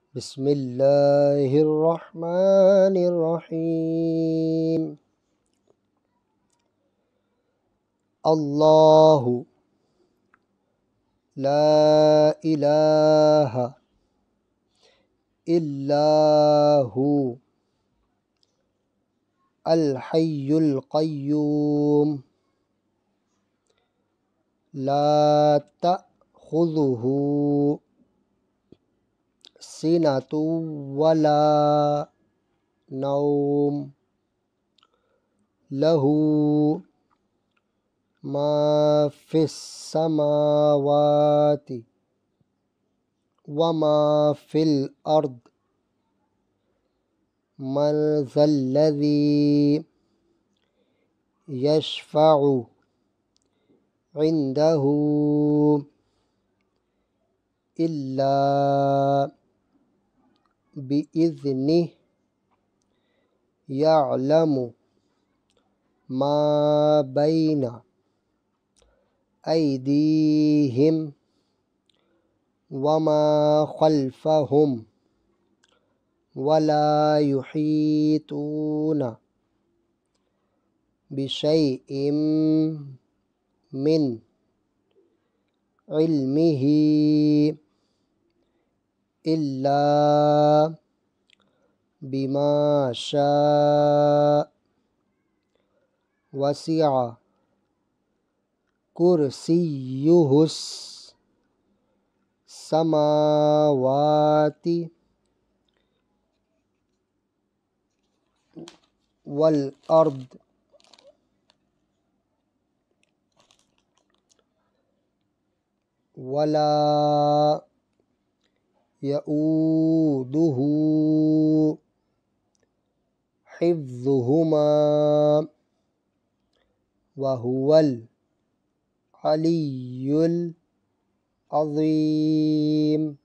بسم الله الرحمن الرحيم. الله لا إله إلا هو الحي القيوم لا تأخذه سنة ولا نوم له ما في السماوات وما في الأرض من ذا الذي يشفع عنده إلا بإذنه يعلم ما بين أيديهم وما خلفهم ولا يحيطون بشيء من علمه إلا بما شاء وسع كرسيه السماوات والأرض ولا يؤوده حفظهما وهو العلي العظيم.